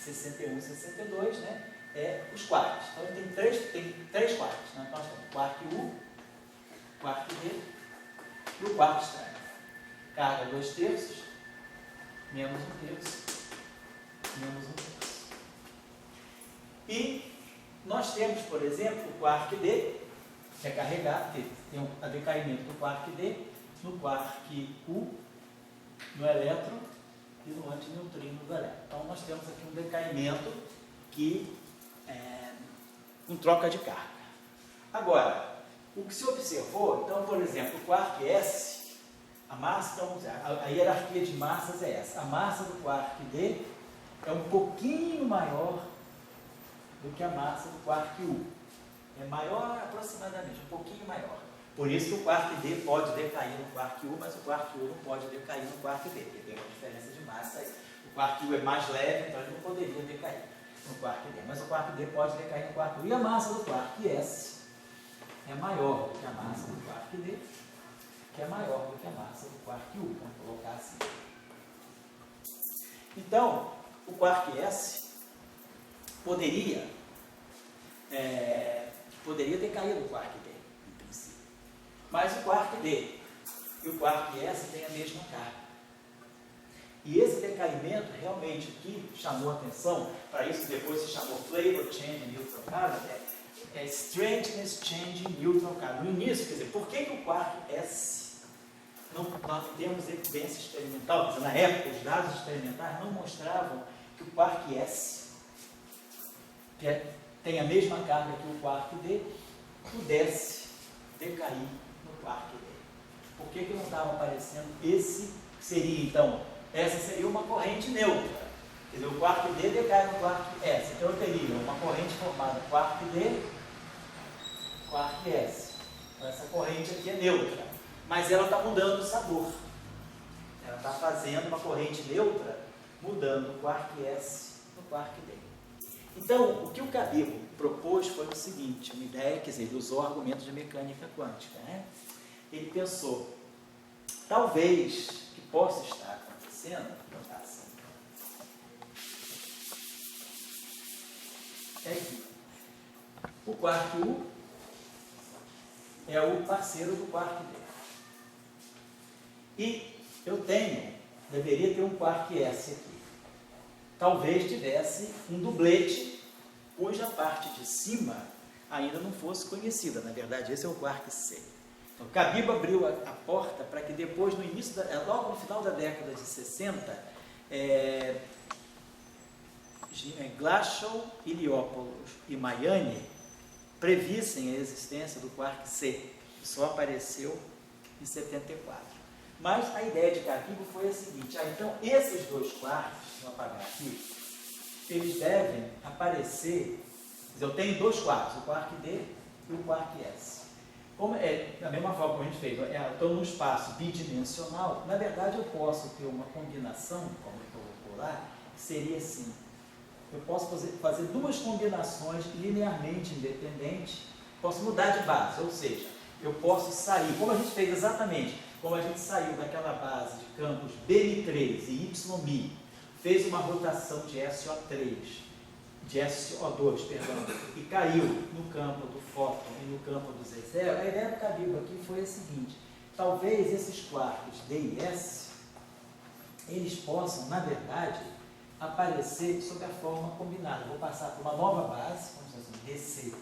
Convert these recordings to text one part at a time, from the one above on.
61 e 62, né? Os quarks. Então ele tem três quarks, né? Então nós temos o quark U, o quark D e o quark estranho. Carga 2/3, menos 1/3, menos 1/3. E nós temos, por exemplo, o quark D, que é carregado, tem o decaimento do quark D, no quark U, no elétron e no antineutrino do elétron. Então nós temos aqui um decaimento que com troca de carga. Agora, o que se observou, então, por exemplo, o quark S, a massa, então, a hierarquia de massas é essa. A massa do quark D é um pouquinho maior do que a massa do quark U. É maior aproximadamente, um pouquinho maior. Por isso que o quark D pode decair no quark U, mas o quark U não pode decair no quark D, porque tem uma diferença de massa aí. O quark U é mais leve, então ele não poderia decair no quark D, mas o quark D pode decair no quark U. E a massa do quark S é maior do que a massa do quark D, que é maior do que a massa do quark U, vamos colocar assim. Então, o quark S poderia ter caído no quark D, em princípio. Mas o quark D e o quark S têm a mesma carga. E esse decaimento realmente aqui chamou atenção, para isso depois se chamou Flavor Change in Neutral Carbon, Strangeness Change in Neutral Carbon. No início, quer dizer, por que o quark S, nós não temos evidência experimental, quer dizer, na época os dados experimentais não mostravam que o quark S, que tem a mesma carga que o quark D, pudesse decair no quark D. Por que não estava aparecendo esse, que seria então, essa seria uma corrente neutra. Quer dizer, o quark D decai no quark S. Então eu teria uma corrente formada quark D, quark S. Então essa corrente aqui é neutra, mas ela está mudando o sabor. Ela está fazendo uma corrente neutra, mudando o quark S no quark D. Então, o que o Cabibbo propôs foi o seguinte, uma ideia, quer dizer, ele usou argumentos de mecânica quântica, né? Ele pensou, talvez que possa estar acontecendo, assim, é que o quark U é o parceiro do quark D. E eu deveria ter um quark S aqui. Talvez tivesse um dublete cuja parte de cima ainda não fosse conhecida. Na verdade, esse é o quark C. Então, Cabibbo abriu a porta para que depois, no início, logo no final da década de 60, Glashow, Iliopoulos e Majani previssem a existência do quark C, que só apareceu em 74. Mas a ideia de Cabibbo foi a seguinte, então esses dois quarks, vou apagar aqui, eles devem aparecer, quer dizer, eu tenho dois quarks, o quark D e o quark S. Como da mesma forma que a gente fez, estou num espaço bidimensional, na verdade eu posso ter uma combinação, como eu colocou lá, que seria assim, eu posso fazer duas combinações linearmente independentes, posso mudar de base, ou seja, eu posso sair, como a gente fez exatamente, como a gente saiu daquela base de campos BM3 e YMI, fez uma rotação de SO3, de SO2, perdão, e caiu no campo do fóton e no campo do Z0, a ideia do Cabibbo aqui foi a seguinte, talvez esses quarks D e S, eles possam, na verdade, aparecer sob a forma combinada. Vou passar por uma nova base, como se fosse DC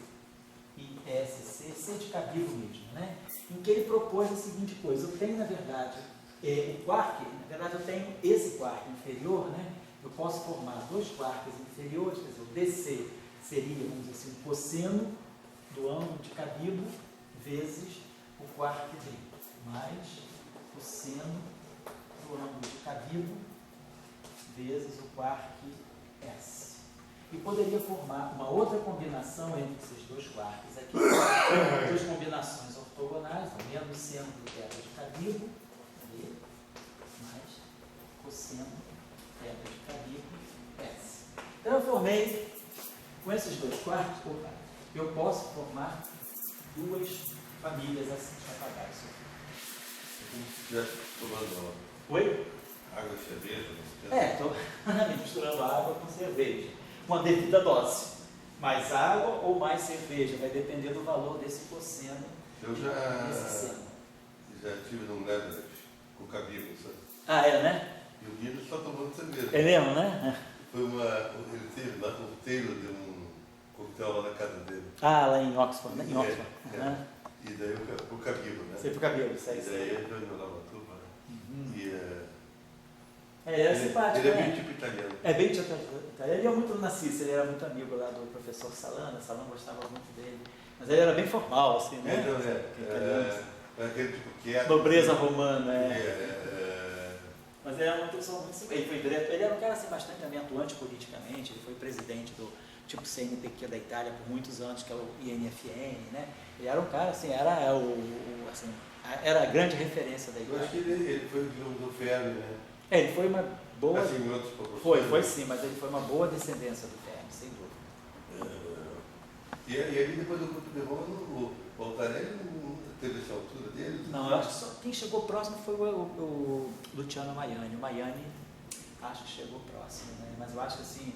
e SC, C de Cabibbo mesmo, né? Em que ele propôs a seguinte coisa, eu tenho, na verdade, o quark, na verdade eu tenho esse quark inferior, né? Eu posso formar dois quarks inferiores, quer dizer, o DC seria, vamos dizer assim, o cosseno do ângulo de Cabibbo vezes o quark D, mais cosseno do ângulo de Cabibbo vezes o quark S. E poderia formar uma outra combinação entre esses dois quarks aqui, duas combinações ortogonais, então, menos seno do θ de Cabibbo, mais cosseno θ de Cabibbo S. Então eu formei, com esses dois quarks, eu posso formar duas famílias assim, deixa eu apagar isso aqui. Oi? Água e cerveja, estou misturando água com cerveja, com a devida dose. Mais água ou mais cerveja, vai depender do valor desse cosseno. Eu já tive num Leverage com o Cabíbulo, sabe? Ah, é, né? E o Guido só tomando cerveja. É mesmo, né? Ele teve lá o Taylor de um coquetel lá na casa dele. Ah, lá em Oxford, né? Em Oxford. E daí o Cabíbulo, né? Sempre o cabelo, isso aí. E daí ele ganhou lá uma turma. Ele era simpático, ele é né? bem tipo italiano. É bem tipo italiano. Ele ia muito na Cícera, ele era muito amigo lá do professor Salana, Salana gostava muito dele. Mas ele era bem formal, assim, né? Então, aquele tipo quieto. Nobreza romana, Mas ele era uma pessoa muito simpática. Ele foi direto, ele era um cara assim, bastante também atuante politicamente, ele foi presidente do tipo CNPq da Itália por muitos anos, que é o INFN, né? Ele era um cara assim, era a grande referência da Eu igreja. acho que ele foi do Fermi, né? Ele foi uma boa. Assim, em outros proporções. Foi sim, mas ele foi uma boa descendência do Fermi, sem dúvida. E ali depois do grupo de Roma, o Voltarelli não teve essa altura dele? Não, eu acho que só quem chegou próximo foi o Luciano Maiani. O Maiani acho que chegou próximo, né? Mas eu acho que assim,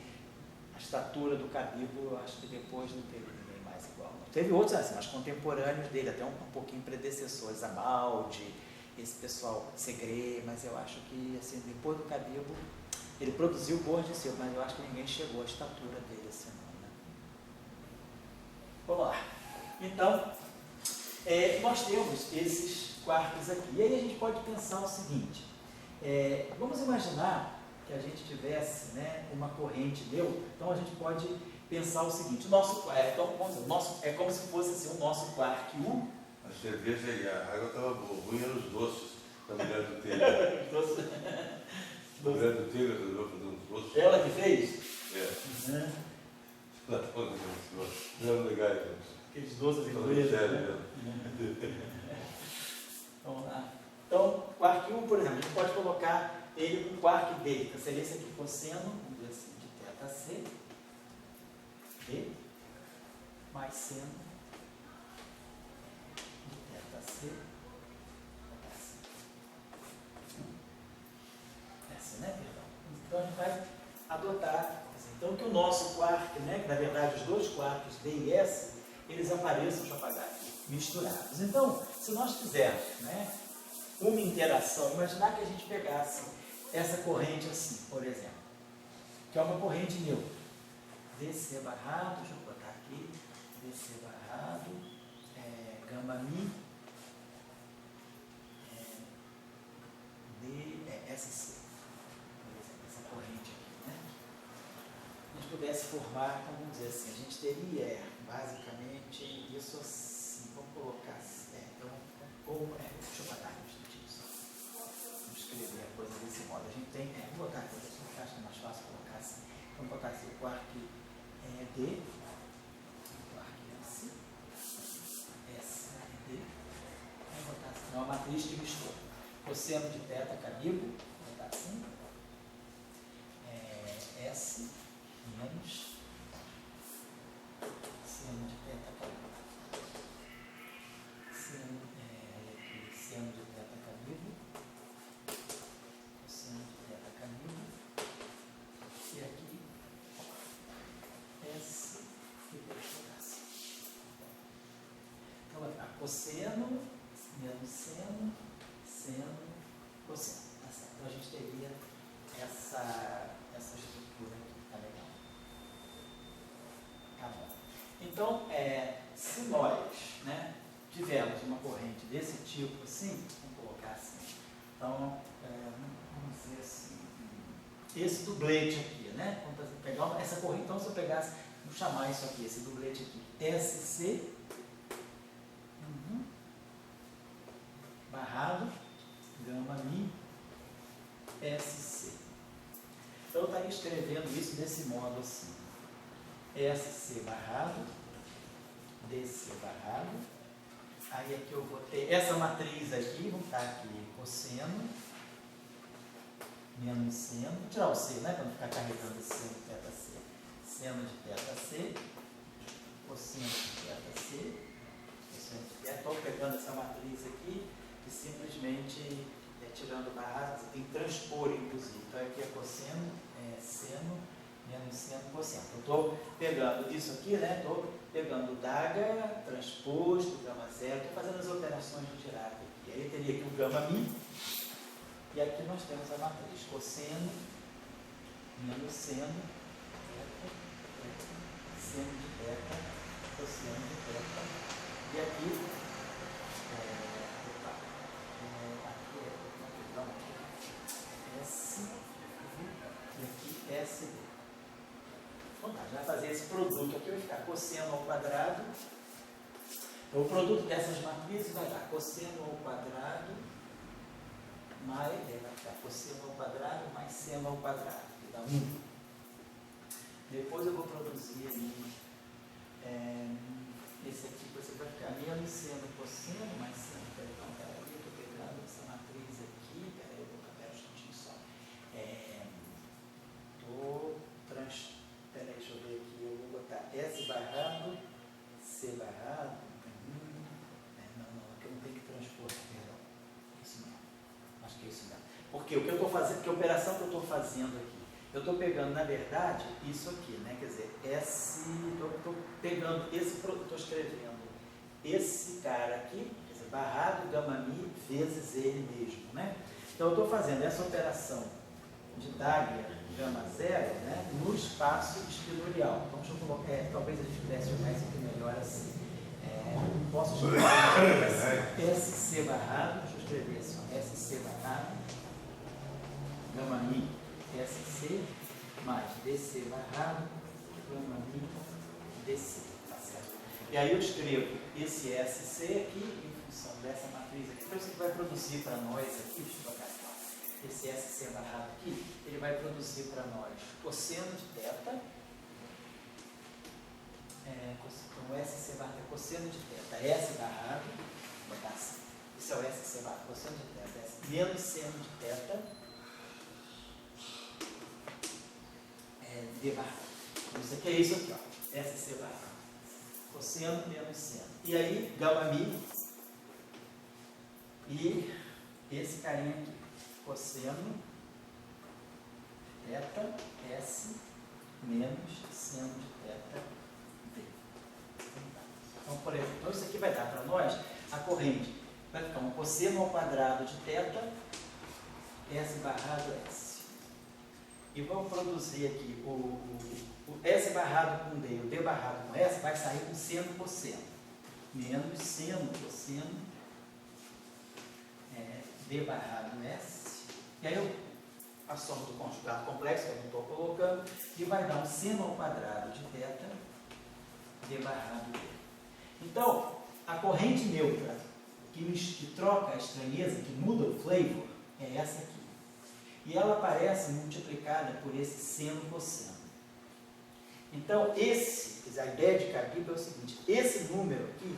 a estatura do Cabíbulo, eu acho que depois não teve ninguém mais igual. Não. Teve outros assim, mas contemporâneos dele, até um pouquinho predecessores, Amaldi, esse pessoal Segre, mas eu acho que assim, depois do Cabíbulo, ele produziu boas de seu, mas eu acho que ninguém chegou à estatura dele assim, não, né? Vamos lá. Então, nós temos esses quartos aqui. E aí a gente pode pensar o seguinte, vamos imaginar que a gente tivesse, né, uma corrente neutra, então a gente pode pensar o seguinte, é como se fosse assim, o nosso quark U. A cerveja e a água estavam boa, ruim eram os doces da mulher do Taylor. A mulher do Taylor resolveu fazer uns doces. Ela que fez? Ela estava fazendo uns doces. Não eram legais, aqueles doces ingleses, né? Vamos lá. Então, quark U, por exemplo, a gente pode colocar ele com quark delta. Seria esse aqui cosseno, vamos dizer assim, de θ C, D, mais seno de θ C, essa, né, perdão? Então, a gente vai adotar, então, que o nosso quark, né, que na verdade os dois quarks D e S, eles apareçam, deixa eu apagar aqui, misturados. Então, se nós fizermos, né, uma interação, imaginar que a gente pegasse essa corrente assim, por exemplo, que é uma corrente neutra, DC barrado, deixa eu botar aqui, DC barrado, gama mi, SC, por exemplo, essa corrente aqui, né? A gente pudesse formar, então vamos dizer assim, a gente teria basicamente isso assim, vamos colocar assim, deixa eu botar aqui um instantinho só. Vamos escrever a coisa desse modo. A gente tem, vou botar aqui, acho que é mais fácil colocar assim. Vamos botar assim, o quark D, o quark S, S é D. Vamos botar assim, é uma matriz de mistura. Cosseno de θ Cabíbulo, vou botar assim. S menos seno de θ Cabíbulo. Seno de θ Cabíbulo. Cosseno de θ Cabíbulo. E aqui, S e S. Então, vai ficar cosseno, menos seno, cosseno. Tá certo? Então, a gente teria essa estrutura aqui, tá legal? Tá bom. Então, se nós, né, tivermos uma corrente desse tipo assim, vamos colocar assim, então, vamos dizer assim, esse dublete aqui, né? Vamos pegar essa corrente, então se eu pegasse, vamos chamar isso aqui, esse dublete aqui, SC, barrado, gama mi, SC. Então eu estaria escrevendo isso desse modo assim, SC barrado, DC barrado, aí aqui eu vou ter essa matriz aqui, vamos estar aqui cosseno, menos seno, vou tirar o C, né, para não ficar carregando esse seno de θC, seno de θC, cosseno de θC, cosseno de θ, estou pegando essa matriz aqui e simplesmente tirando barra, você tem que transpor, inclusive. Então, aqui é cosseno, seno, menos seno, cosseno. Eu estou pegando isso aqui, né? Estou pegando o Daga, transposto, gama zero, estou fazendo as operações de Dirac aqui. Aí eu teria aqui o gama mi, e aqui nós temos a matriz cosseno, menos seno, seno de θ, cosseno de θ, e aqui, S, e aqui SD. Então tá, vai fazer esse produto aqui, vai ficar cosseno ao quadrado. Então o produto dessas matrizes vai dar cosseno ao quadrado mais, vai ficar cosseno ao quadrado mais seno ao quadrado, que dá 1. Depois eu vou produzir ali, esse aqui você vai ficar menos seno cosseno mais seno. Então, peraí, eu estou pegando essa matriz aqui, peraí, eu vou pegar um instantinho só. Peraí, deixa eu ver aqui, eu vou botar S barrado, C barrado, não, aqui eu não tenho que transpor, perdão, isso não, acho que é isso não. Porque o que eu estou fazendo, que operação que eu estou fazendo aqui? Eu estou pegando, na verdade, isso aqui, né? Quer dizer, estou pegando esse produto, estou escrevendo esse cara aqui, quer dizer, barrado gama mi vezes ele mesmo, né? Então, eu estou fazendo essa operação de Dagger gama zero, né, no espaço espinorial. Então, deixa eu colocar, talvez a gente pudesse jogar isso aqui melhor assim. Posso escrever assim, SC barrado, deixa eu escrever assim, SC barrado, gama mi SC, mais DC barrado, gama mi DC, tá certo? E aí eu escrevo esse SC aqui, em função dessa matriz aqui. Então, isso aqui vai produzir para nós aqui, deixa eu colocar esse SC barrado aqui, ele vai produzir para nós cosseno de θ, então SC barrado é cosseno de θ, S barrado, vou botar assim, esse é o SC barrado, cosseno de θ, menos seno de θ, D barrado. Então, isso aqui é isso aqui, ó, SC barrado, cosseno menos seno. E aí, gama mi, e esse carinha aqui, cosseno θ, S, menos seno de θ, D. Então, por exemplo, então isso aqui vai dar para nós a corrente. Vai ficar um cosseno ao quadrado de θ, S barrado S. E vamos produzir aqui o S barrado com D, o D barrado com S, vai sair com seno cosseno. Menos seno cosseno, D barrado S. E aí eu a soma do conjugado complexo, que eu não estou colocando, e vai dar um seno ao quadrado de θ, D barrado D. Então, a corrente neutra que troca a estranheza, que muda o flavor, é essa aqui. E ela aparece multiplicada por esse seno cosseno. Então, quer dizer, a ideia de Cabibo é o seguinte, esse número aqui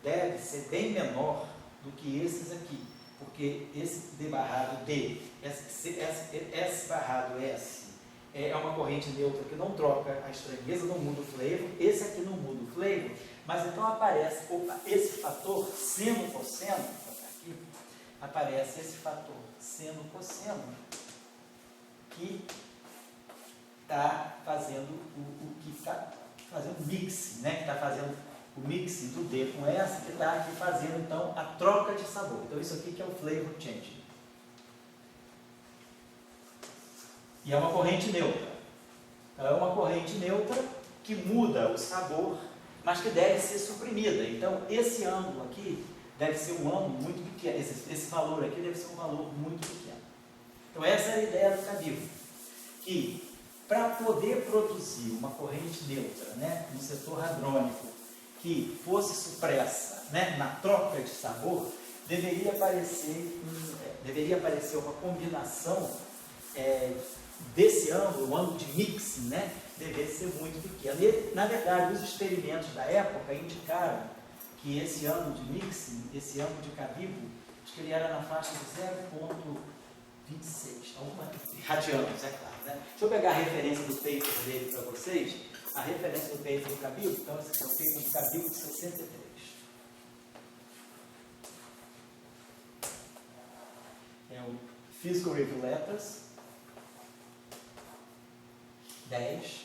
deve ser bem menor do que esses aqui, porque esse D barrado D, S barrado S, é uma corrente neutra que não troca a estranheza, não muda o flavor, esse aqui não muda o flavor, mas então aparece esse fator seno cosseno, aqui, aparece esse fator seno cosseno, que está fazendo o que está fazendo mix, né? Que está fazendo o mixing do D com S, que está aqui fazendo então a troca de sabor. Então isso aqui que é o flavor changing. E é uma corrente neutra. Então, é uma corrente neutra que muda o sabor, mas que deve ser suprimida. Então esse ângulo aqui deve ser um ângulo muito pequeno. Esse valor aqui deve ser um valor muito pequeno. Então essa é a ideia do Cabibo, que para poder produzir uma corrente neutra, né, no setor hadrônico, que fosse supressa, né, na troca de sabor, deveria aparecer uma combinação desse ângulo, o ângulo de mixing, né, deveria ser muito pequeno. E, na verdade, os experimentos da época indicaram que esse ângulo de mixing, esse ângulo de Cabibo, acho que ele era na faixa de 0,26, radianos, é claro. Né? Deixa eu pegar a referência do paper dele para vocês. A referência do paper do Cabibo, então esse é o paper do Cabibo de 63. É o Physical Review Letters, 10,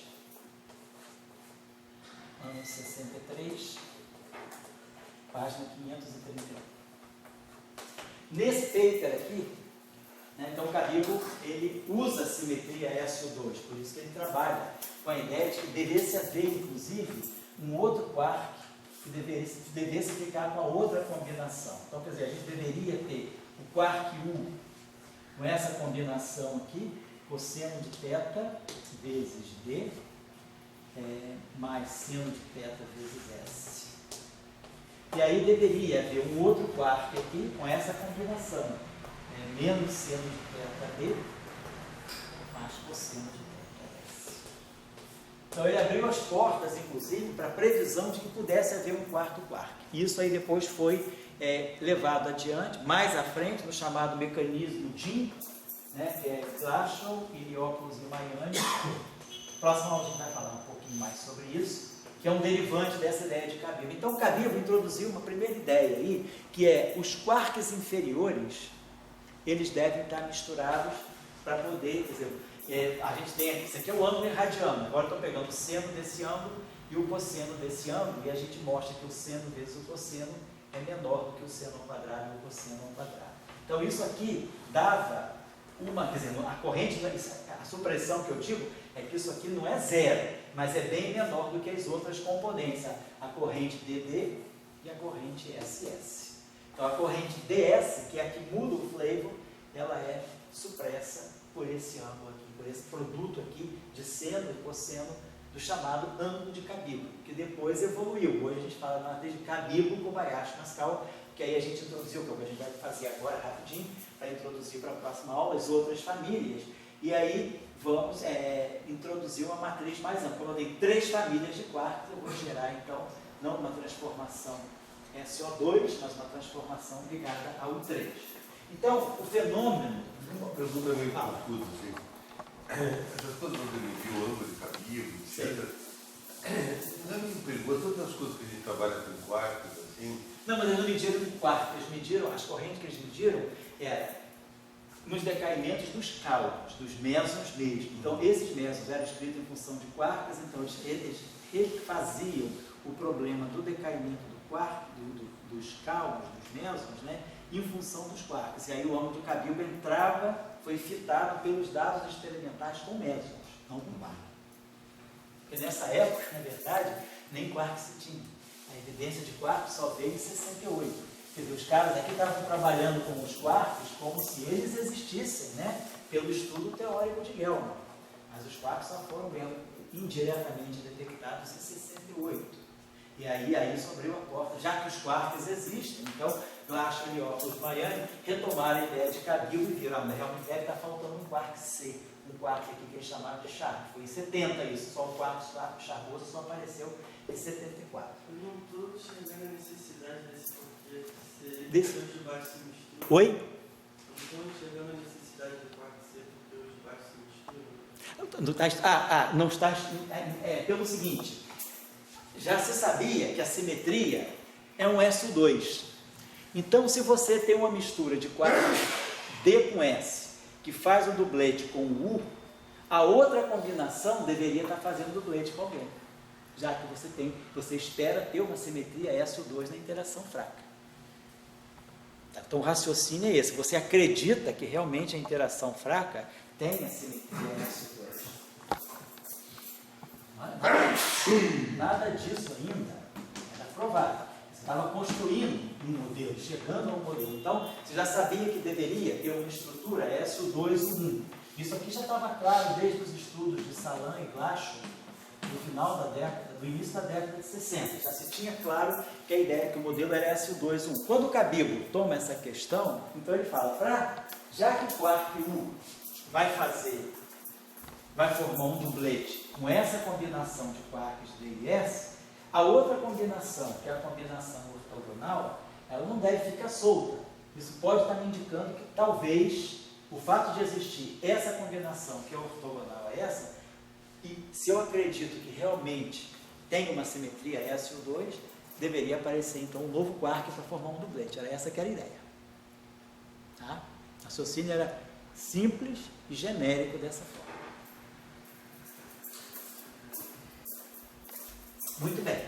ano 63, página 531. Nesse paper aqui, né, então o Cabibbo, ele usa a simetria SO2, por isso que ele trabalha com a ideia de que devesse haver, inclusive, um outro quark que devesse ficar com a outra combinação. Então, quer dizer, a gente deveria ter o quark U com essa combinação aqui, cosseno de θ vezes D, mais seno de θ vezes S. E aí deveria haver um outro quark aqui com essa combinação, menos seno de θ D, mais cosseno de θ S. Então ele abriu as portas, inclusive, para a previsão de que pudesse haver um quarto quark. Isso aí depois foi levado adiante, mais à frente, no chamado mecanismo DIN, né, que é Glashow, Iliopoulos e Maiani. Próxima aula a gente vai falar um pouquinho mais sobre isso, que é um derivante dessa ideia de Cabibbo. Então, Cabibbo introduziu uma primeira ideia aí, que é os quarks inferiores, eles devem estar misturados para poder, quer dizer, a gente tem aqui, isso aqui é o ângulo irradiano, agora estou pegando o seno desse ângulo e o cosseno desse ângulo, e a gente mostra que o seno vezes o cosseno é menor do que o seno ao quadrado e o cosseno ao quadrado. Então, isso aqui dava uma, quer dizer, a corrente, a supressão que eu digo é que isso aqui não é zero, mas é bem menor do que as outras componentes, a corrente DD e a corrente SS. Então a corrente DS, que é a que muda o flavor, ela é supressa por esse ângulo aqui, por esse produto aqui de seno e cosseno do chamado ângulo de Cabibbo, que depois evoluiu. Hoje a gente fala na matriz de Cabibbo, Kobayashi, Mascal, que aí a gente introduziu, que é o que a gente vai fazer agora rapidinho, para introduzir para a próxima aula as outras famílias. E aí vamos introduzir uma matriz mais ampla. Como eu dei 3 famílias de quarks, eu vou gerar então, não uma transformação SO2, mas uma transformação ligada ao 3. Então, o fenômeno... Uma pergunta meio confusa, assim. Essas coisas quando ele viu o ângulo de Cabibbo, etc. Não é muito perigoso, todas as coisas que a gente trabalha com quarks, assim... Não, mas eles não mediram em quark, eles mediram, as correntes que eles mediram nos decaimentos dos cálculos, dos mesons mesmo. Então, esses mesons eram escritos em função de quarks, então eles refaziam o problema do decaimento do quark, dos cálculos, dos mesons, né, em função dos quarks. E aí o ângulo de Cabibbo entrava, foi fitado pelos dados experimentais com mesons, não com quark. Porque nessa época, na verdade, nem quark se tinha. A evidência de quarks só veio em 68. Quer dizer, os caras aqui estavam trabalhando com os quarks como se eles existissem, né, pelo estudo teórico de Gell-Mann. Mas os quarks só foram indiretamente detectados em 68. E aí isso abriu a porta, já que os quarks existem. Então, Glashow, Iliopoulos e Maiani retomaram a ideia de Cabibbo e viram, realmente deve estar faltando um quark C, um quark aqui que eles chamaram de Sharp. Foi em 70 isso, só o quark Charboso só apareceu em 74. Eu não estou chegando à necessidade desse porquê ser Desse... os de baixo se misturam. Oi? Não estou chegando à necessidade do quark ser porque os de baixo se misturam. Não está. Pelo seguinte, já se sabia que a simetria é um SO2. Então, se você tem uma mistura de quarks D com S, que faz um dublete com o U, a outra combinação deveria estar fazendo dublete com alguém. Já que você espera ter uma simetria SO2 na interação fraca. Então o raciocínio é esse, você acredita que realmente a interação fraca tem a simetria SO2. Nada disso ainda era provado. Você estava construindo um modelo, chegando a um modelo. Então você já sabia que deveria ter uma estrutura SO2-1. Isso aqui já estava claro desde os estudos de Salan e Glashow, no final da década, no início da década de 60, já se tinha claro que a ideia que o modelo era SO2-1. Quando o Cabibbo toma essa questão, então ele fala, já que o quark U vai formar um dublete com essa combinação de quarks D e S, a outra combinação, que é a combinação ortogonal, ela não deve ficar solta. Isso pode estar me indicando que talvez o fato de existir essa combinação, que é ortogonal a essa, e se eu acredito que realmente tem uma simetria SO2, deveria aparecer então um novo quark para formar um dublete. Era essa que era a ideia. Tá? Raciocínio era simples e genérico dessa forma. Muito bem.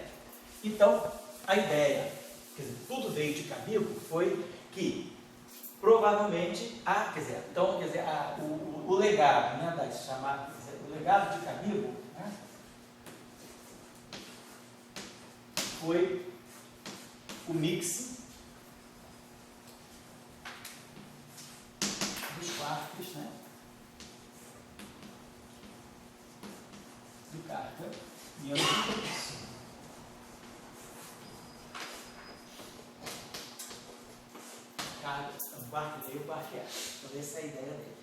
Então, a ideia, quer dizer, tudo veio de Cabíbulo, foi que provavelmente, o legado, né, o legado de Cabíbulo, né, foi o mix dos quartos, né, do Carta e Anticristo. O quarto dele e o quarto é. Então, essa é a ideia dele.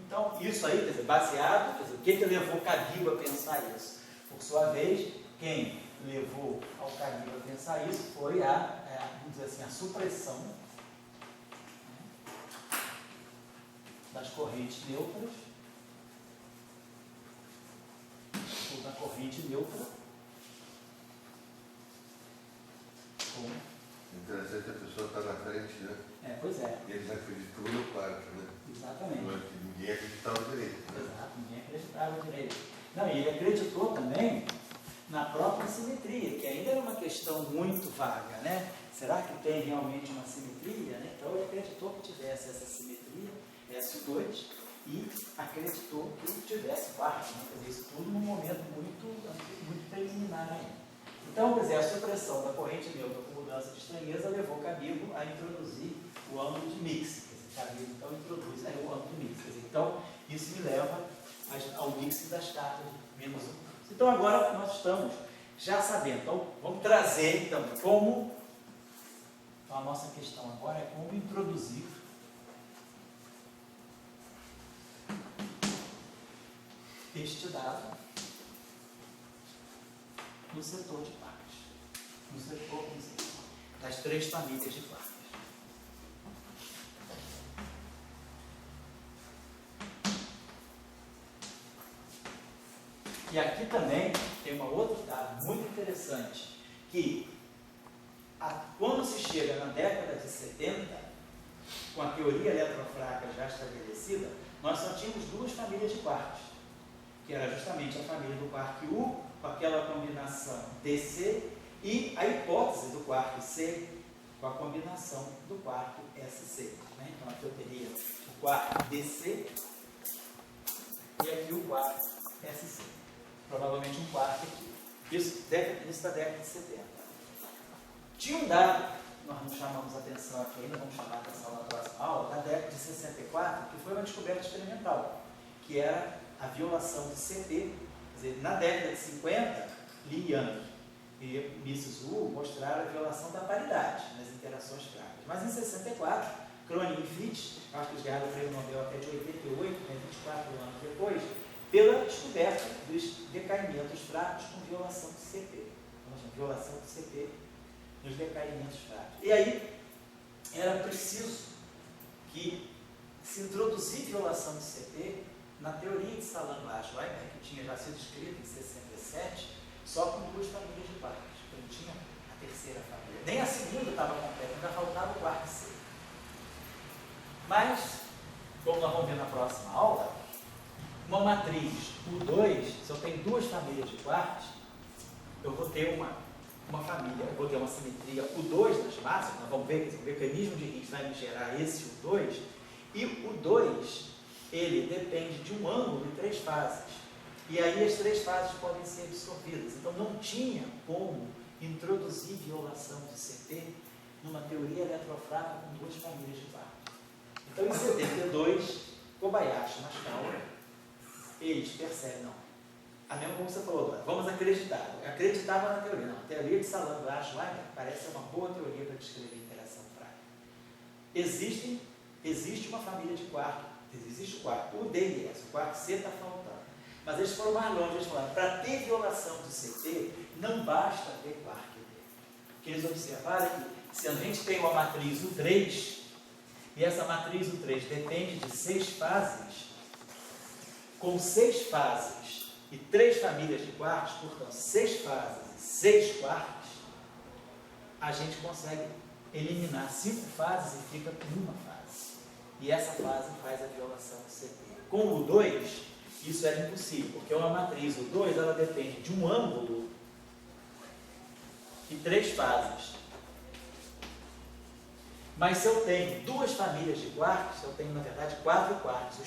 Então, isso aí, quer dizer, baseado, quer dizer, o que levou Cabíbulo a pensar isso? Por sua vez, quem levou ao Cabíbulo a pensar isso foi vamos dizer assim, a supressão, né, das correntes neutras, ou da corrente neutra, com... Interessante, a pessoa está na frente, né? Pois é. E eles acreditam no quarto, né? Exatamente. Ninguém acreditava direito, né? Exato, ninguém acreditava direito. Não, e ele acreditou também na própria simetria, que ainda era uma questão muito vaga, né? Será que tem realmente uma simetria? Né? Então ele acreditou que tivesse essa simetria, S2, e acreditou que tivesse quarto, né? Quer dizer, isso tudo num momento muito preliminar ainda. Então, quer dizer, a supressão da corrente neutra com mudança de estranheza levou Cabíbulo a introduzir o ângulo de mix. Quer dizer, Cabíbulo então introduz o ângulo de mix. Quer dizer, então, isso me leva ao mix das cartas menos 1. Então, agora nós estamos já sabendo. Então, vamos trazer, então, como... Então, a nossa questão agora é como introduzir este dado no setor de quartos, no setor das 3 famílias de quartos. E aqui também tem uma outra dado muito interessante, que quando se chega na década de 70, com a teoria eletrofrágil já estabelecida, nós só tínhamos 2 famílias de quartos, que era justamente a família do quark U, com aquela combinação DC, e a hipótese do quark C, com a combinação do quark SC. Né? Então, aqui eu teria o quark DC e aqui o quark SC. Provavelmente um quark aqui. Isso da década de 70. Tinha um dado, nós não chamamos atenção aqui ainda, vamos chamar a atenção na próxima aula, da década de 64, que foi uma descoberta experimental, que era a violação de CP. Quer dizer, na década de 50, Li e Yang e Mrs. Wu mostraram a violação da paridade nas interações frágeis. Mas em 64, Cronin e Fitch, acho que eles ganharam o prêmio Nobel até de 88, né, 24 anos depois, pela descoberta dos decaimentos fracos com violação de CP. Então, violação de CP nos decaimentos fracos. E aí, era preciso que se introduzir violação de CP na teoria de Salam-Schweiber, que tinha já sido escrita em 67, só com 2 famílias de quarks. Não tinha a terceira família. Nem a segunda estava completa, ainda faltava o quark C. Mas, como nós vamos ver na próxima aula, uma matriz U2, se eu tenho 2 famílias de quarks, eu vou ter uma família, eu vou ter uma simetria U2 nas massas, nós vamos ver que o mecanismo de Higgs vai me gerar esse U2, e o U2, ele depende de um ângulo em 3 fases. E aí as 3 fases podem ser absorvidas. Então não tinha como introduzir violação de CP numa teoria eletrofrágil com 2 famílias de quarks. Então em 72, Kobayashi e Nashikawa, eles percebem, não. A mesma como você falou agora, vamos acreditar. Eu acreditava na teoria, não. A teoria de Salam-Schweiber parece ser uma boa teoria para descrever interação frágil. Existe uma família de quark, existe o quark, o D e S, o quark C está faltando. Mas eles foram mais longe, eles falaram, para ter violação do CP, não basta ter quark D. O que eles observaram é que se a gente tem uma matriz U3, e essa matriz U3 depende de 6 fases, com 6 fases e 3 famílias de quarks, portanto 6 fases e 6 quarks, a gente consegue eliminar 5 fases e fica com uma fase. e essa fase faz a violação do CP. Com o 2, isso era impossível, porque é uma matriz. O 2 ela depende de um ângulo e 3 fases. Mas se eu tenho 2 famílias de quartos, eu tenho, na verdade, 4 quartos.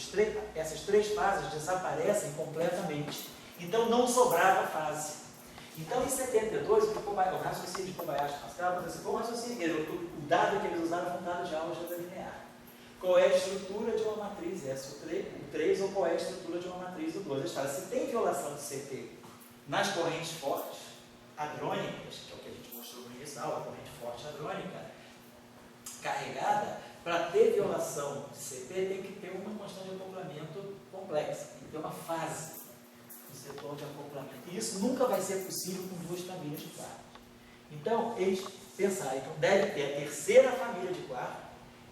Essas 3 fases desaparecem completamente. Então, não sobrava fase. Então, em 72, o raciocínio de Kobayashi-Pascal foi um raciocínio. O dado que eles usaram foi um dado de álgebra linear. Qual é a estrutura de uma matriz S, o 3, ou qual é a estrutura de uma matriz do 2? Eles falam, se tem violação de CP nas correntes fortes, hadrônicas, que é o que a gente mostrou no início da aula, a corrente forte hadrônica, carregada, para ter violação de CP tem que ter uma constante de acoplamento complexa, tem que ter uma fase do setor de acoplamento. E isso nunca vai ser possível com 2 famílias de quartos. Então, eles pensaram, então deve ter a terceira família de quartos,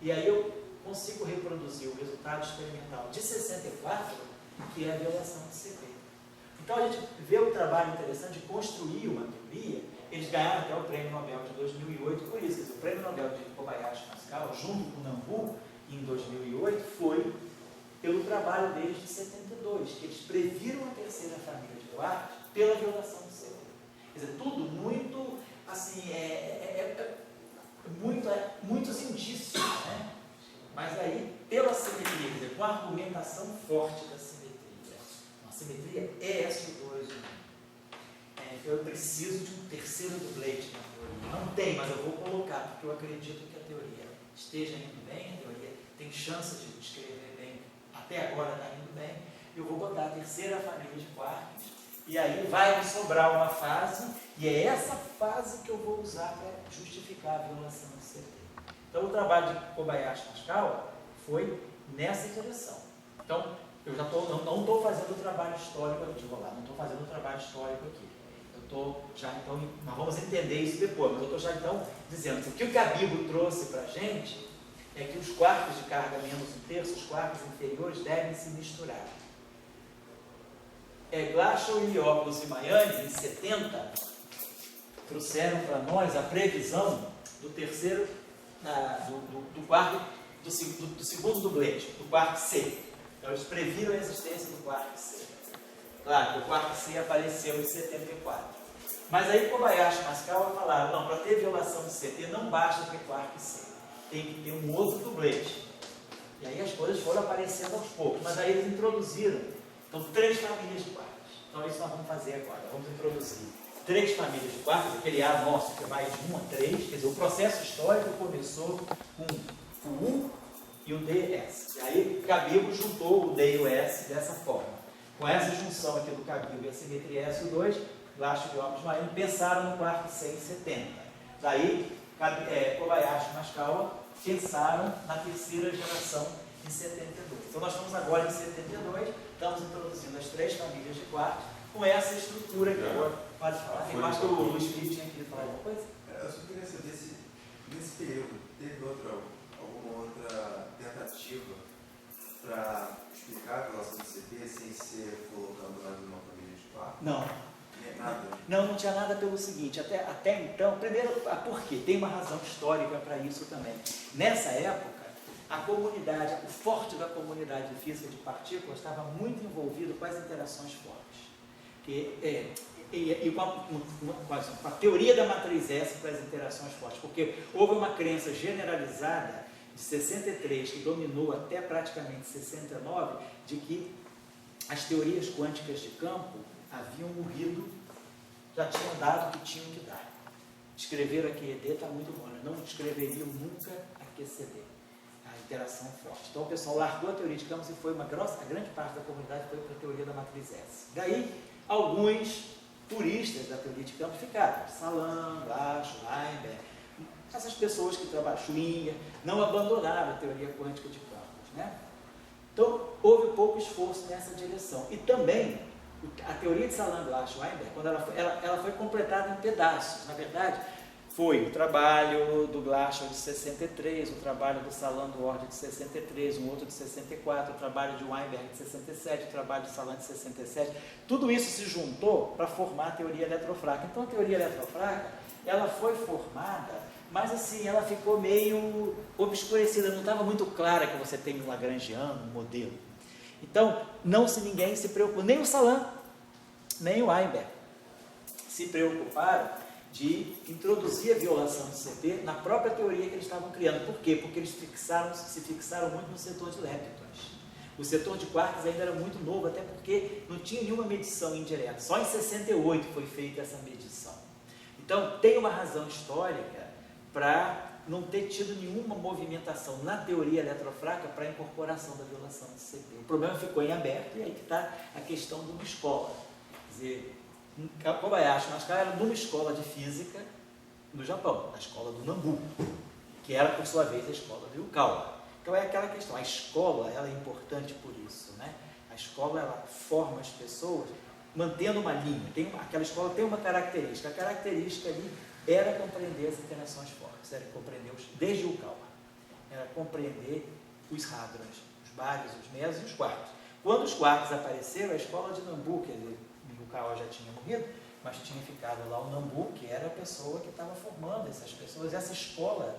e aí eu consigo reproduzir o resultado experimental de 64, que é a violação de CP. Então, a gente vê o trabalho interessante de construir uma teoria. Eles ganharam até o Prêmio Nobel de 2008 por isso. Quer dizer, o Prêmio Nobel de Kobayashi-Pascal, junto com o Nambu, em 2008, foi pelo trabalho deles de 72, que eles previram a terceira família de quartos pela violação do CP. Quer dizer, tudo muito, assim, muitos indícios, né? Mas aí, pela simetria, quer dizer, com a argumentação forte da simetria. A simetria é S2. Então eu preciso de um terceiro dublete na teoria. Não tem, mas eu vou colocar, porque eu acredito que a teoria esteja indo bem, a teoria tem chance de escrever bem, até agora está indo bem. Eu vou botar a terceira família de quartos, e aí vai me sobrar uma fase, e é essa fase que eu vou usar para justificar a violação do CP. Então o trabalho de Kobayashi-Pascal foi nessa direção. Então, eu já não estou fazendo o trabalho histórico aqui, não estou fazendo o trabalho histórico aqui. Então, nós vamos entender isso depois, mas eu estou já então dizendo que o que o Cabibbo trouxe para a gente é que os quartos de carga menos um terço, os quartos inferiores, devem se misturar. Glashow, Iliopoulos e Mayani, em 70, trouxeram para nós a previsão do terceiro, do quarto, do segundo dublete, do quarto C. Então, eles previram a existência do quarto C. Claro, o quarto C apareceu em 74. Mas aí Kobayashi-Pascal falaram, não, para ter violação de CP não basta ter quarto C, tem que ter um outro dublete. E aí as coisas foram aparecendo aos poucos, mas aí eles introduziram, então, 3 famílias de quartos. Então isso nós vamos fazer agora, vamos introduzir 3 famílias de quartos, aquele A nosso que vai de 1 a 3, quer dizer, o processo histórico começou com o U e o DS. E aí Cabibbo juntou o D e o S dessa forma. Com essa junção aqui do Cabibbo e a simetria S e o 2, Glashow, Iliopoulos e Mayani pensaram no quarto C em 70. Daí, Kobayashi-Pascal pensaram na terceira geração em 72. Então, nós estamos agora em 72, estamos introduzindo as 3 famílias de quartos com essa estrutura que agora pode falar. Eu acho que o Luiz Felipe tinha querido falar alguma coisa? Eu só queria saber se, nesse período, teve alguma outra tentativa para explicar a violação do CP sem ser colocando mais uma família de quartos? Não. Nada. Não tinha nada pelo seguinte, até então, primeiro, por quê? Tem uma razão histórica para isso também. Nessa época, a comunidade, o forte da comunidade de física de partículas estava muito envolvido com as interações fortes. E com a teoria da matriz S para as interações fortes, porque houve uma crença generalizada de 63, que dominou até praticamente 69, de que as teorias quânticas de campo haviam morrido, já tinham dado o que tinham que dar. Escreveram a QED está muito bom, não escreveriam nunca a QCD, a interação forte. Então o pessoal largou a teoria de campos e foi a grande parte da comunidade foi para a teoria da matriz S. Daí, alguns puristas da teoria de campos ficaram, Salam, Glashow, Weinberg, essas pessoas que trabalham, Schwinger, não abandonaram a teoria quântica de campos, né? Então, houve pouco esforço nessa direção. E também, a teoria de Salam, Glashow, Weinberg, quando ela foi completada em pedaços. Na verdade, foi o trabalho do Glashow de 63, o trabalho do Salam do Ord de 63, um outro de 64, o trabalho de Weinberg de 67, o trabalho de Salam de 67. Tudo isso se juntou para formar a teoria eletrofraca. Então, a teoria eletrofraca, ela foi formada mas assim, ela ficou meio obscurecida, não estava muito clara que você tem um lagrangiano, um modelo. Então, ninguém se preocupou, nem o Salan, nem o Weinberg se preocuparam de introduzir a violação do CP na própria teoria que eles estavam criando. Por quê? Porque eles se fixaram muito no setor de leptons. O setor de quarks ainda era muito novo, até porque não tinha nenhuma medição indireta. Só em 68 foi feita essa medição. Então, tem uma razão histórica para não ter tido nenhuma movimentação na teoria eletrofraca para a incorporação da violação do CP. O problema ficou em aberto, e aí que está a questão de uma escola. Quer dizer, Kobayashi e Nashikawa eram de uma escola de física no Japão, a escola do Nambu, que era, por sua vez, a escola do Yukawa. Então é aquela questão, a escola ela é importante por isso, né? A escola ela forma as pessoas mantendo uma linha. Aquela escola tem uma característica. A característica ali era compreender as interações fortes, era compreender desde o Yukawa, era compreender os hadrons, os baryons, os mesos e os quarks. Quando os quarks apareceram, a escola de Nambu, quer dizer, o Yukawa já tinha morrido, mas tinha ficado lá o Nambu, que era a pessoa que estava formando essas pessoas. Essa escola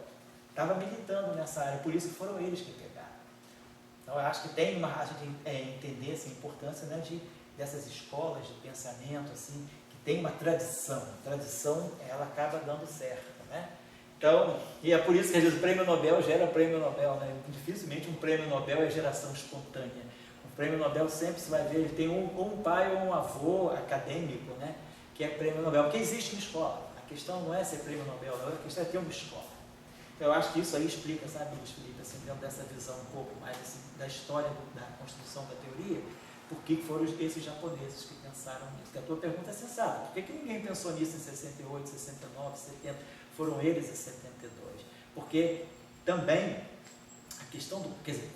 estava militando nessa área, por isso que foram eles que pegaram. Então, eu acho que tem uma a gente entender assim, a importância, né, dessas escolas de pensamento, assim, que tem uma tradição. A tradição, ela acaba dando certo, né? Então, e é por isso que às vezes o prêmio Nobel gera prêmio Nobel, né? Dificilmente um prêmio Nobel é geração espontânea. O prêmio Nobel sempre você vai ver, ele tem um pai ou um avô acadêmico, né, que é prêmio Nobel, porque existe uma escola. A questão não é ser prêmio Nobel, a questão é ter uma escola. Então, eu acho que isso aí explica, sabe, Luiz Felipe, assim, dentro dessa visão um pouco mais assim, da história da construção da teoria, por que foram esses japoneses que pensaram nisso. Porque a tua pergunta é sensata. Por que ninguém pensou nisso em 68, 69, 70? Foram eles em 72. Porque também a questão do... Quer dizer,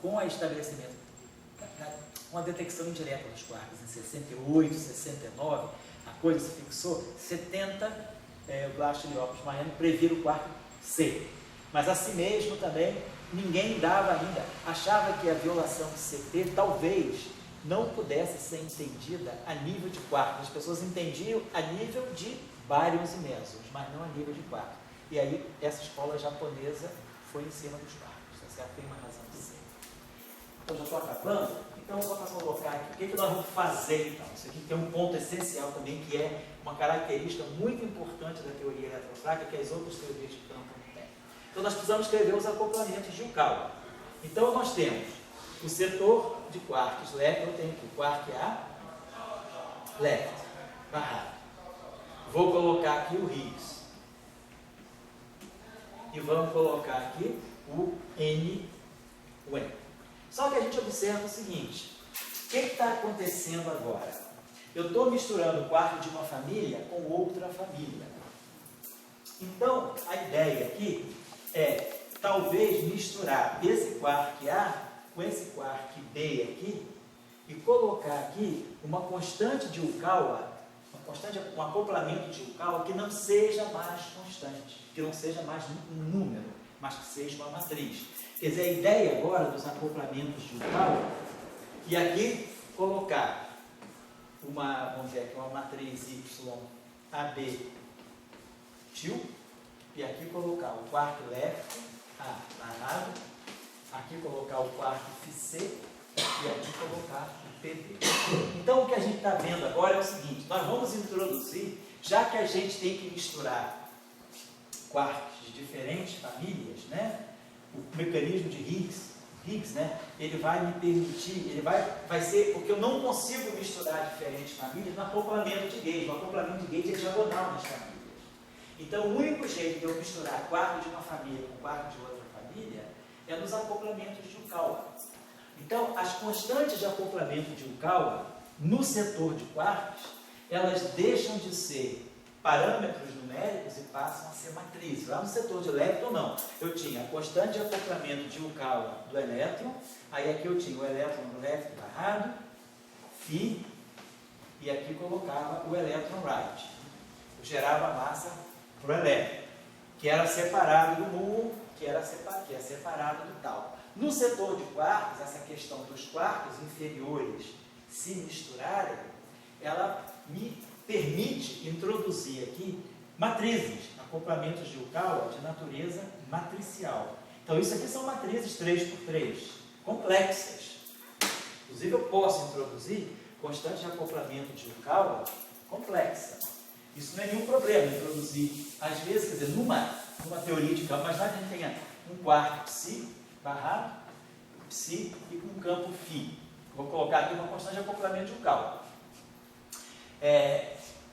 com a estabelecimento, com a detecção indireta dos quarks em 68, 69, a coisa se fixou. 70, o Glasgow e Opus Miami previram o quark C. Mas assim mesmo também, ninguém dava ainda, achava que a violação do CP talvez não pudesse ser entendida a nível de quark. As pessoas entendiam a nível de bárions e mesons, mas não a nível de quark. E aí, essa escola japonesa foi em cima dos quarks. Tá certo? Tem uma razão de ser. Então, já estou acabando. Então, só para colocar aqui, o que nós vamos fazer, então? Isso aqui tem um ponto essencial também, que é uma característica muito importante da teoria eletrofraca, que as outras teorias de campo não têm. Então, nós precisamos escrever os acoplamentos de Yukawa. Então, nós temos o setor de quarks left, eu tenho aqui quark A, left, barrado. Vou colocar aqui o Higgs. E vamos colocar aqui o N, o N. Só que a gente observa o seguinte, o que está acontecendo agora? Eu estou misturando o quark de uma família com outra família. Então, a ideia aqui é, talvez, misturar esse quark A com esse quark B aqui e colocar aqui uma constante de Yukawa, um acoplamento de Yukawa que não seja mais constante, que não seja mais um número, mas que seja uma matriz. Quer dizer, a ideia agora dos acoplamentos de Yukawa, e aqui colocar vamos ver aqui, uma matriz Y AB til, e aqui colocar o quark left, A parado, aqui colocar o quark C, e aqui colocar o PB. Então, o que a gente está vendo agora é o seguinte, nós vamos introduzir, já que a gente tem que misturar quarks de diferentes famílias, né? O mecanismo de Higgs, né? Ele vai me permitir, ele vai ser, porque eu não consigo misturar diferentes famílias no acoplamento de gauge. O acoplamento de gauge é diagonal nas famílias. Então, o único jeito de eu misturar quark de uma família com quark de outra família é nos acoplamentos de Yukawa. Então, as constantes de acoplamento de Yukawa, no setor de quarks, elas deixam de ser parâmetros numéricos e passam a ser matrizes. Lá no setor de elétron, não. Eu tinha a constante de acoplamento de Yukawa do elétron, aí aqui eu tinha o elétron left barrado, Φ, e aqui colocava o elétron right. Eu gerava a massa para o elétron, que era separado do muon, que é separado do tal. No setor de quarks, essa questão dos quarks inferiores se misturarem, ela me permite introduzir aqui matrizes. acoplamentos de Yukawa de natureza matricial. Então, isso aqui são matrizes 3x3, complexas. Inclusive, eu posso introduzir constante de acoplamento de Yukawa complexa. Isso não é nenhum problema, introduzir, às vezes, quer dizer, numa teoria de campo, mas lá a gente tenha um quarto psi barrado, psi e com um campo φ. Vou colocar aqui uma constante de acoplamento de Yukawa.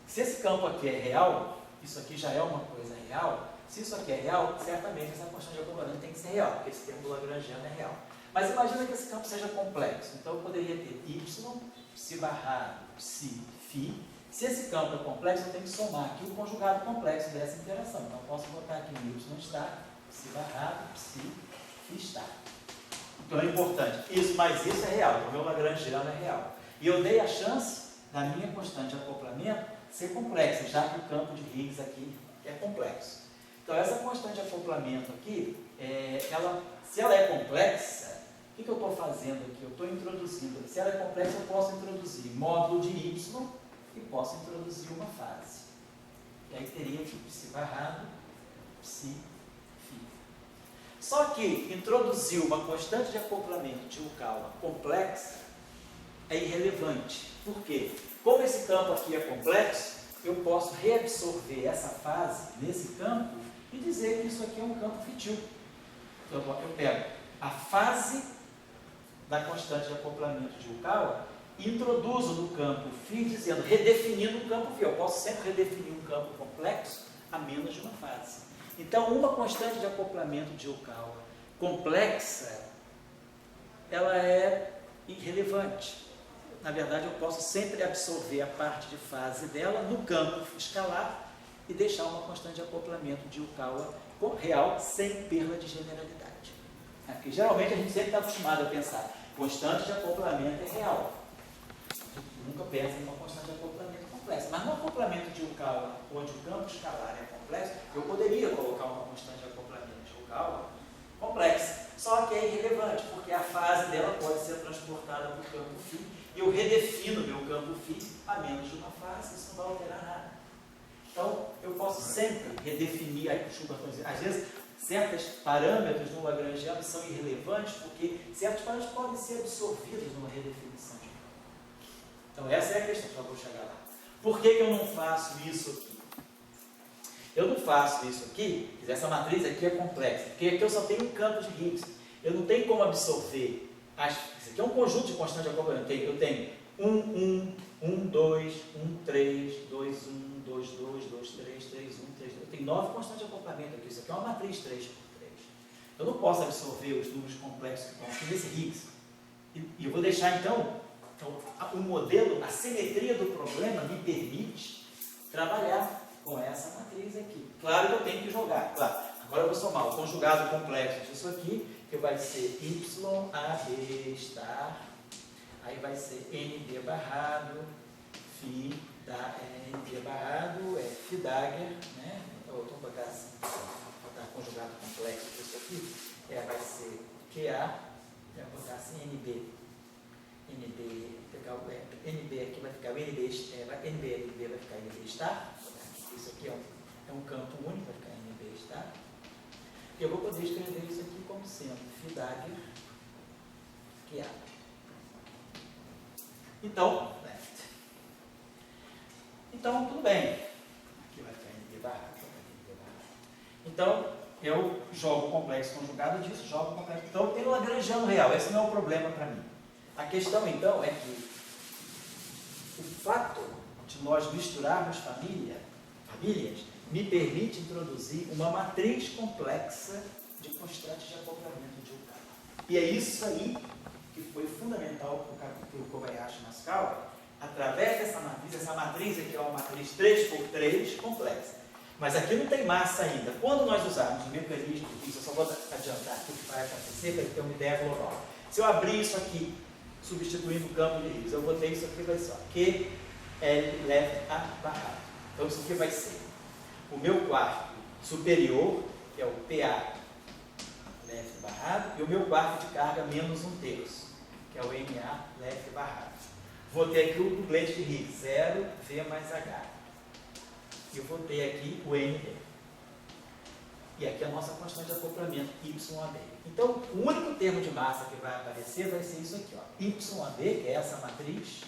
Se esse campo aqui é real, isso aqui já é uma coisa real. Se isso aqui é real, certamente essa constante de acoplamento tem que ser real, porque esse termo lagrangiano é real. Mas imagina que esse campo seja complexo. Então eu poderia ter y, psi barrado, psi, φ. Se esse campo é complexo, eu tenho que somar aqui o conjugado complexo dessa interação. Então eu posso botar aqui um y está, psi barrado, psi, φ está. Então é importante. Isso mais isso é real. O meu lagrangiano é real. E eu dei a chance da minha constante de acoplamento ser complexa, já que o campo de Higgs aqui é complexo. Então essa constante de acoplamento aqui, se ela é complexa, o que eu estou fazendo aqui? Eu estou introduzindo. Se ela é complexa, eu posso introduzir módulo de y e posso introduzir uma fase. E aí teria aqui psi barrado, psi, φ. Só que introduzir uma constante de acoplamento de Yukawa complexa é irrelevante. Por quê? Como esse campo aqui é complexo, eu posso reabsorver essa fase nesse campo e dizer que isso aqui é um campo fictício. Então eu pego a fase da constante de acoplamento de Yukawa e introduzo no campo φ, dizendo, redefinindo o campo φ. Eu posso sempre redefinir um campo complexo a menos de uma fase. Então, uma constante de acoplamento de Yukawa complexa, ela é irrelevante. Na verdade, eu posso sempre absorver a parte de fase dela no campo escalar e deixar uma constante de acoplamento de Yukawa real sem perda de generalidade. Porque geralmente a gente sempre está acostumado a pensar, constante de acoplamento é real. Nunca pensa em uma constante de acoplamento complexa. Mas no acoplamento de Yukawa, onde o campo escalar é complexo, eu poderia colocar uma constante de acoplamento de Yukawa complexa. Só que é irrelevante, porque a fase dela pode ser transportada para o campo φ e eu redefino meu campo φ a menos de uma fase, isso não vai alterar nada. Então, eu posso sempre redefinir, às vezes, certos parâmetros no lagrangiano são irrelevantes, porque certos parâmetros podem ser absorvidos numa redefinição de campo. Então, essa é a questão, já vou chegar lá. Por que eu não faço isso aqui? Eu não faço isso aqui, essa matriz aqui é complexa, porque aqui eu só tenho um campo de Higgs. Eu não tenho como absorver. Isso aqui é um conjunto de constantes de acoplamento. Eu tenho 1, 1, 2, 1, 3, 2, 1, 2, 2, 2, 3, 3, 1, 3, 2. Eu tenho 9 constantes de acoplamento aqui. Isso aqui é uma matriz 3x3. Eu não posso absorver os números complexos que estão aqui nesse Higgs. E eu vou deixar então o modelo, a simetria do problema me permite trabalhar com essa matriz aqui. Claro que eu tenho que jogar. Claro. Agora eu vou somar o conjugado complexo disso aqui, que vai ser YAB estar, aí vai ser NB barrado, Φ da NB barrado, F Dagger, né? Então, vou botar assim, vou botar conjugado complexo disso aqui, vai ser QA, vou botar assim NB, pegar o NB aqui vai ficar o NB, NB vai ficar NB estar, isso aqui é um campo único, vai ficar NB estar. Eu vou poder escrever isso aqui como sendo Φ Dagger QA. Então, tudo bem. Aqui vai ficar NB barrado. Então, eu jogo o complexo conjugado disso, jogo o complexo. Então, eu tenho o lagrangiano real. Esse não é o problema para mim. A questão, então, é que o fato de nós misturarmos famílias me permite introduzir uma matriz complexa de constantes de acoplamento de Yukawa. E é isso aí que foi fundamental para o Kobayashi Maskawa, através dessa matriz. Essa matriz aqui é uma matriz 3x3 complexa. Mas aqui não tem massa ainda. Quando nós usarmos o mecanismo de Higgs, eu só vou adiantar aqui o que vai acontecer para ter uma ideia global. Se eu abrir isso aqui, substituindo o campo de Higgs, eu vou ter isso aqui, vai ser Q, L, left, A, barrado. Então isso aqui vai ser o meu quarto superior, que é o PA left barrado, e o meu quarto de carga menos 1/3, que é o MA left barrado. Vou ter aqui o duplete de Higgs, 0 V mais H. E eu vou ter aqui o NB. E aqui a nossa constante de acoplamento, YAB. Então, o único termo de massa que vai aparecer vai ser isso aqui, ó, YAB, que é essa matriz,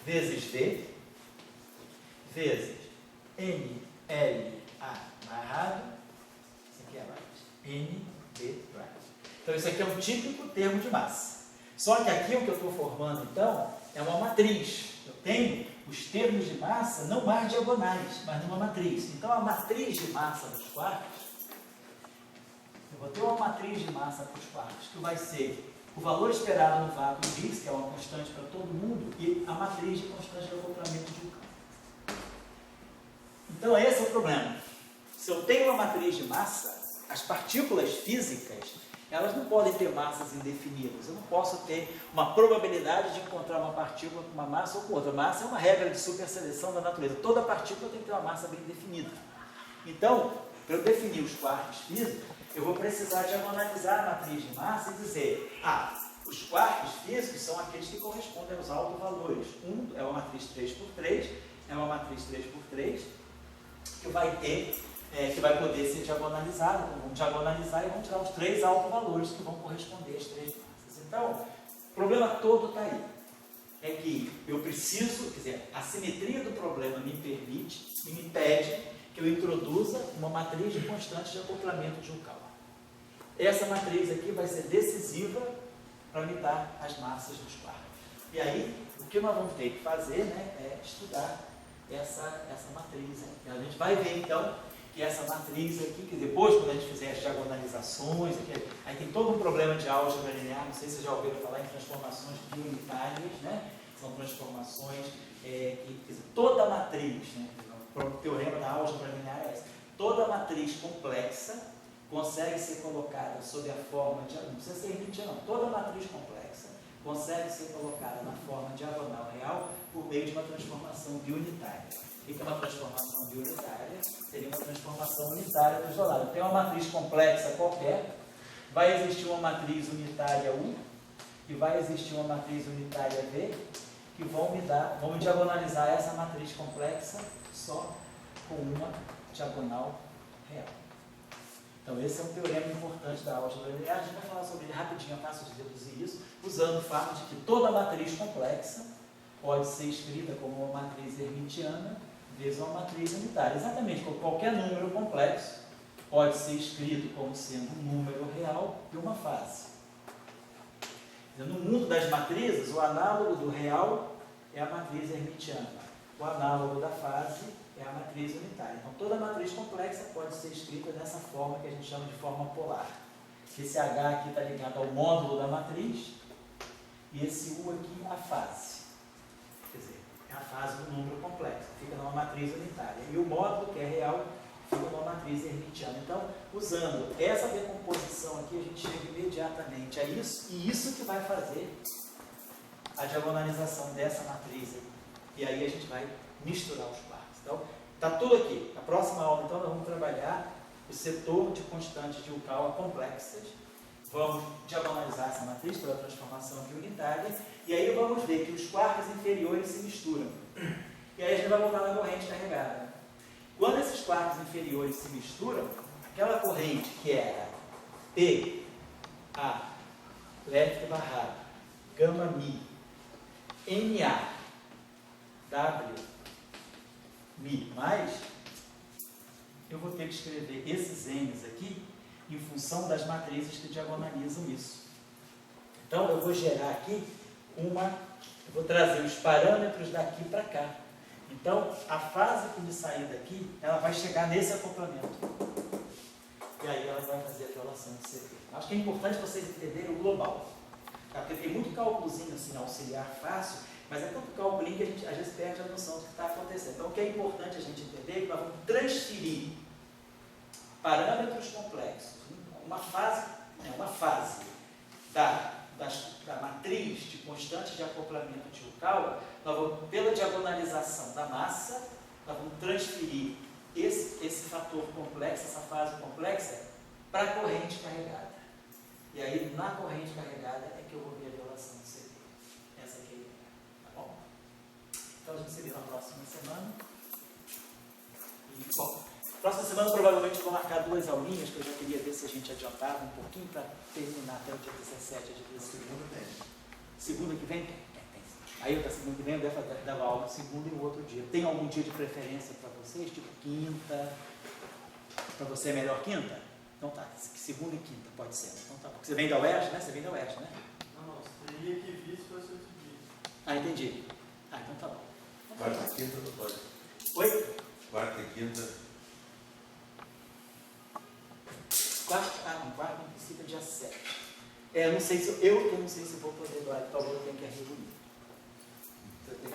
vezes V, vezes NLA barrado, isso aqui é a raiz, NB right. Então, isso aqui é um típico termo de massa. Só que aqui o que eu estou formando, então, é uma matriz. Eu tenho os termos de massa não mais diagonais, mas numa matriz. Então, a matriz de massa dos quarks, eu vou ter uma matriz de massa para os quarks, que vai ser o valor esperado no vácuo de Higgs, que é uma constante para todo mundo, e a matriz de constante de acoplamento de um campo. Então, esse é o problema. Se eu tenho uma matriz de massa, as partículas físicas, elas não podem ter massas indefinidas. Eu não posso ter uma probabilidade de encontrar uma partícula com uma massa ou com outra. Massa é uma regra de superseleção da natureza. Toda partícula tem que ter uma massa bem definida. Então, para eu definir os quarks físicos, eu vou precisar diagonalizar a matriz de massa e dizer, os quarks físicos são aqueles que correspondem aos autovalores. Um é uma matriz 3×3, é uma matriz 3×3, que vai ter... que vai poder ser diagonalizado, então vamos diagonalizar e vamos tirar os 3 autovalores que vão corresponder às 3 massas. Então, o problema todo está aí. É que eu preciso, quer dizer, a simetria do problema me permite e me pede que eu introduza uma matriz de constantes de acoplamento de Juncal. Essa matriz aqui vai ser decisiva para me dar as massas dos quarks. E aí, o que nós vamos ter que fazer, né, é estudar essa matriz. Né? A gente vai ver, então, que essa matriz aqui, que depois, quando a gente fizer as diagonalizações, aqui, aí tem todo um problema de álgebra linear, não sei se vocês já ouviram falar em transformações biunitárias, né? São transformações que toda matriz, né? O teorema da álgebra linear é esse, toda matriz complexa consegue ser colocada sob a forma de, não precisa ser hermitiana, não, toda matriz complexa consegue ser colocada na forma diagonal real por meio de uma transformação biunitária. O que é uma transformação biunitária? Seria uma transformação unitária dos dois lados. Tem uma matriz complexa qualquer, vai existir uma matriz unitária U e vai existir uma matriz unitária V, que vão me diagonalizar essa matriz complexa só com uma diagonal real. Então, esse é um teorema importante da álgebra linear. A gente vai falar sobre ele rapidinho, é fácil de deduzir isso, usando o fato de que toda matriz complexa pode ser escrita como uma matriz hermitiana vezes uma matriz unitária. Exatamente, como qualquer número complexo pode ser escrito como sendo um número real e uma fase. No mundo das matrizes, o análogo do real é a matriz hermitiana. O análogo da fase é a matriz unitária. Então, toda matriz complexa pode ser escrita dessa forma que a gente chama de forma polar. Esse H aqui está ligado ao módulo da matriz e esse U aqui a fase. Quer dizer, é a fase do número complexo, fica numa matriz unitária. E o módulo, que é real, fica numa matriz hermitiana. Então, usando essa decomposição aqui, a gente chega imediatamente a isso, e isso que vai fazer a diagonalização dessa matriz aí. E aí a gente vai misturar os quarks. Então, está tudo aqui. Na próxima aula, então, nós vamos trabalhar o setor de constantes de Yukawa complexas. Vamos diagonalizar essa matriz pela transformação biunitária. E aí vamos ver que os quarks inferiores se misturam. E aí a gente vai voltar na corrente carregada. Quando esses quarks inferiores se misturam, aquela corrente que era P, A, left barrado, gama mi, Na, W, mi mais, eu vou ter que escrever esses N's aqui em função das matrizes que diagonalizam isso. Então, eu vou gerar aqui eu vou trazer os parâmetros daqui para cá. Então, a fase que me sair daqui, ela vai chegar nesse acoplamento. E aí ela vai fazer a violação de CP. Acho que é importante vocês entenderem o global. Tá? Porque tem muito cálculozinho assim, auxiliar fácil, mas é tanto cálculo que a gente às vezes perde a noção do que está acontecendo. Então, o que é importante a gente entender é que nós vamos transferir parâmetros complexos, uma fase da matriz de constante de acoplamento de Yukawa, nós vamos, pela diagonalização da massa, nós vamos transferir esse fator complexo, essa fase complexa, para a corrente carregada. E aí, na corrente carregada, é que eu vou ver a violação do CP. Essa aqui é a ideia, tá bom? Então, a gente se vê na próxima semana. E, bom, Próxima semana provavelmente vou marcar 2 aulinhas, que eu já queria ver se a gente adiantava um pouquinho para terminar até o dia 17 de dezembro. Segunda que vem? Tem. Aí outra segunda que vem eu devo dar aula no segundo e no outro dia. Tem algum dia de preferência para vocês? Tipo quinta? Para você é melhor quinta? Então tá, segunda e quinta pode ser. Então tá bom. Você vem da UERJ, né? Você vem da UERJ, né? Não, teria que vir se fosse outro dia. Ah, entendi. Ah, então tá bom. Quarta e quinta não pode. Oi? Quarta e quinta. Quarta em princípio é dia 7. Eu não sei se eu não sei se vou poder lá, talvez eu tenha que reunir. Eu tenho